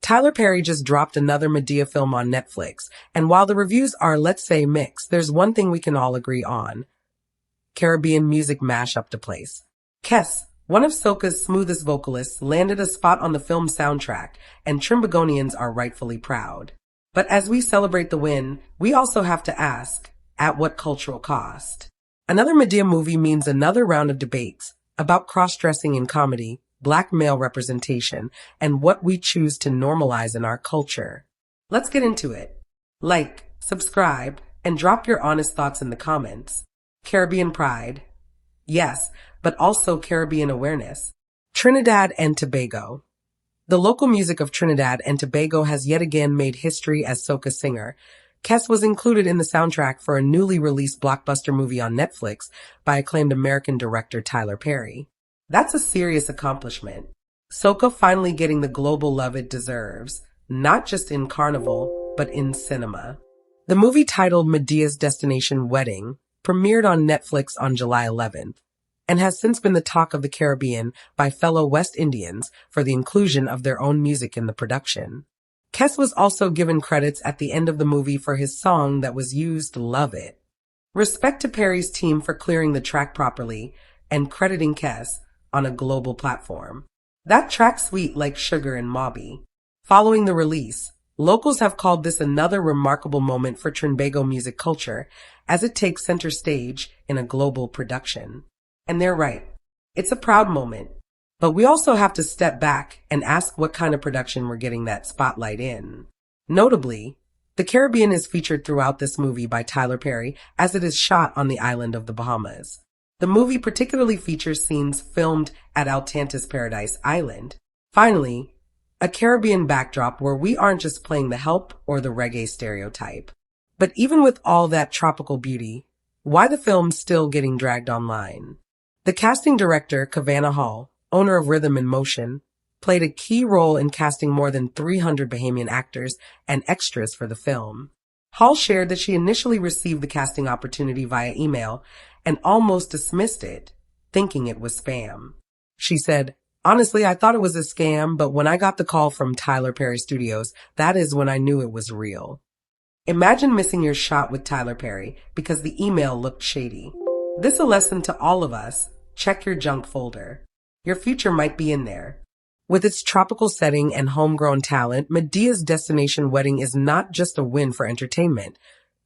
Tyler Perry just dropped another Madea film on Netflix, and while the reviews are, let's say, mixed, there's one thing we can all agree on. Caribbean music mashup to place. KES, one of Soca's smoothest vocalists, landed a spot on the film's soundtrack, and Trimbagonians are rightfully proud. But as we celebrate the win, we also have to ask, at what cultural cost? Another Madea movie means another round of debates about cross-dressing in comedy, Black male representation, and what we choose to normalize in our culture. Let's get into it. Like, subscribe, and drop your honest thoughts in the comments. Caribbean pride. Yes, but also Caribbean awareness. Trinidad and Tobago. The local music of Trinidad and Tobago has yet again made history as soca singer. KES was included in the soundtrack for a newly released blockbuster movie on Netflix by acclaimed American director Tyler Perry. That's a serious accomplishment. Soca finally getting the global love it deserves, not just in carnival, but in cinema. The movie titled Medea's Destination Wedding premiered on Netflix on July 11th and has since been the talk of the Caribbean by fellow West Indians for the inclusion of their own music in the production. KES was also given credits at the end of the movie for his song that was used, Love It. Respect to Perry's team for clearing the track properly and crediting KES on a global platform. That track's sweet like sugar and Mobby. Following the release, locals have called this another remarkable moment for Trinbago music culture as it takes center stage in a global production. And they're right. It's a proud moment. But we also have to step back and ask what kind of production we're getting that spotlight in. Notably, the Caribbean is featured throughout this movie by Tyler Perry as it is shot on the island of the Bahamas. The movie particularly features scenes filmed at Altantis Paradise Island. Finally, a Caribbean backdrop where we aren't just playing the help or the reggae stereotype. But even with all that tropical beauty, why the film's still getting dragged online? The casting director, Kavanagh Hall, owner of Rhythm and Motion, played a key role in casting more than 300 Bahamian actors and extras for the film. Hall shared that she initially received the casting opportunity via email and almost dismissed it, thinking it was spam. She said, "Honestly, I thought it was a scam, but when I got the call from Tyler Perry Studios, that is when I knew it was real." Imagine missing your shot with Tyler Perry because the email looked shady. This is a lesson to all of us. Check your junk folder. Your future might be in there. With its tropical setting and homegrown talent, Medea's Destination Wedding is not just a win for entertainment,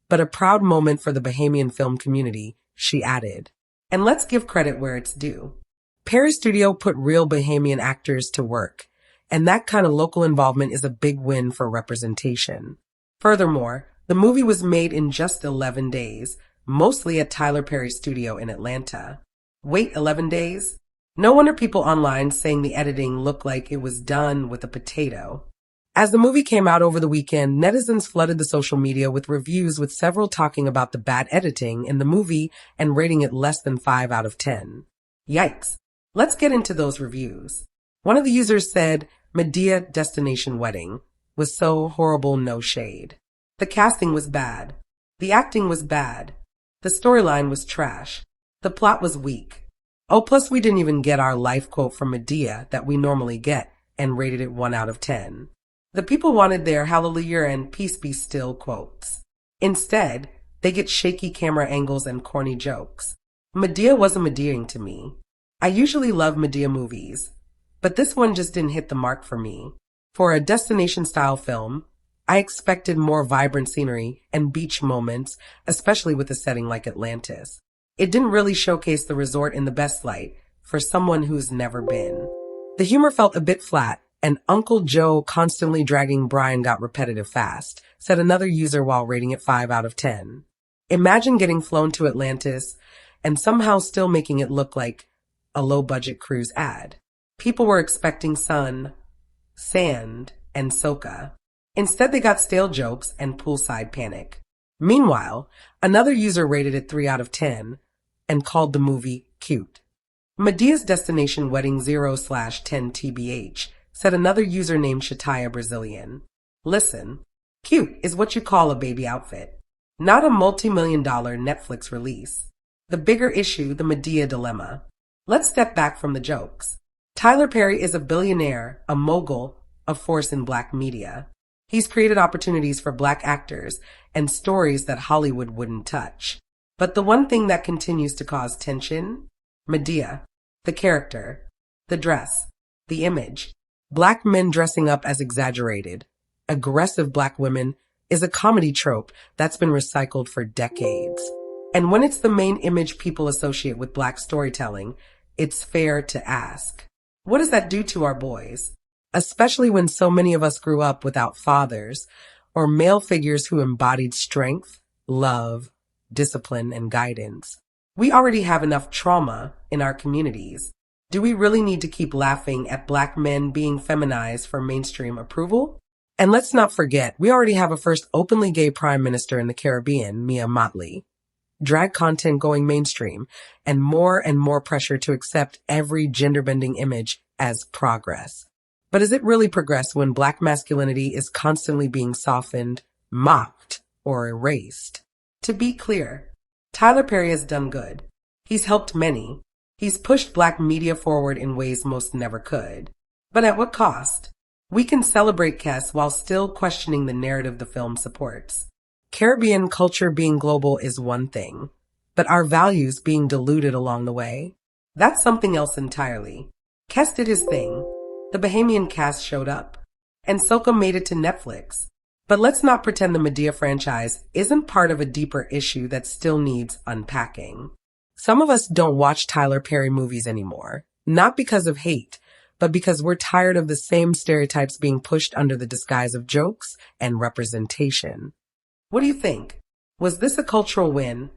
but a proud moment for the Bahamian film community, she added. And let's give credit where it's due. Perry Studio put real Bahamian actors to work, and that kind of local involvement is a big win for representation. Furthermore, the movie was made in just 11 days, mostly at Tyler Perry Studio in Atlanta. Wait, 11 days? No wonder people online saying the editing looked like it was done with a potato. As the movie came out over the weekend, netizens flooded the social media with reviews with several talking about the bad editing in the movie and rating it less than 5 out of 10. Yikes. Let's get into those reviews. One of the users said, Madea Destination Wedding was so horrible, no shade. The casting was bad. The acting was bad. The storyline was trash. The plot was weak. Oh, plus we didn't even get our life quote from Madea that we normally get and rated it 1 out of 10. The people wanted their hallelujah and peace be still quotes. Instead, they get shaky camera angles and corny jokes. Madea wasn't Madeaing to me. I usually love Madea movies, but this one just didn't hit the mark for me. For a destination-style film, I expected more vibrant scenery and beach moments, especially with a setting like Atlantis. It didn't really showcase the resort in the best light for someone who's never been. The humor felt a bit flat, and Uncle Joe constantly dragging Brian got repetitive fast, said another user while rating it 5 out of 10. Imagine getting flown to Atlantis and somehow still making it look like a low-budget cruise ad. People were expecting sun, sand, and soca. Instead, they got stale jokes and poolside panic. Meanwhile, another user rated it 3 out of 10 and called the movie cute. Medea's Destination Wedding 0/10 TBH, said another user named Shataya Brazilian. Listen, cute is what you call a baby outfit, not a multi-million-dollar Netflix release. The bigger issue, the Madea dilemma. Let's step back from the jokes. Tyler Perry is a billionaire, a mogul, a force in Black media. He's created opportunities for Black actors and stories that Hollywood wouldn't touch. But the one thing that continues to cause tension? Madea. The character. The dress. The image. Black men dressing up as exaggerated, aggressive Black women is a comedy trope that's been recycled for decades. And when it's the main image people associate with Black storytelling, it's fair to ask, what does that do to our boys? Especially when so many of us grew up without fathers or male figures who embodied strength, love, discipline, and guidance. We already have enough trauma in our communities. Do we really need to keep laughing at Black men being feminized for mainstream approval? And let's not forget, we already have a first openly gay prime minister in the Caribbean, Mia Mottley. Drag content going mainstream, and more pressure to accept every gender-bending image as progress. But is it really progress when Black masculinity is constantly being softened, mocked, or erased? To be clear, Tyler Perry has done good. He's helped many. He's pushed Black media forward in ways most never could. But at what cost? We can celebrate KES while still questioning the narrative the film supports. Caribbean culture being global is one thing, but our values being diluted along the way, that's something else entirely. KES did his thing. The Bahamian cast showed up, and Soca made it to Netflix. But let's not pretend the Madea franchise isn't part of a deeper issue that still needs unpacking. Some of us don't watch Tyler Perry movies anymore, not because of hate, but because we're tired of the same stereotypes being pushed under the disguise of jokes and representation. What do you think? Was this a cultural win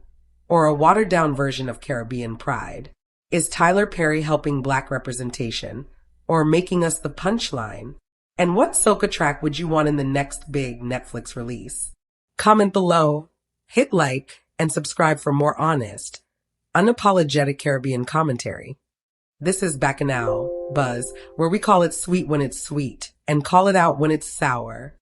or a watered-down version of Caribbean pride? Is Tyler Perry helping Black representation or making us the punchline? And what Soca track would you want in the next big Netflix release? Comment below, hit like, and subscribe for more honest, unapologetic Caribbean commentary. This is Bacchanal Buzz, where we call it sweet when it's sweet and call it out when it's sour.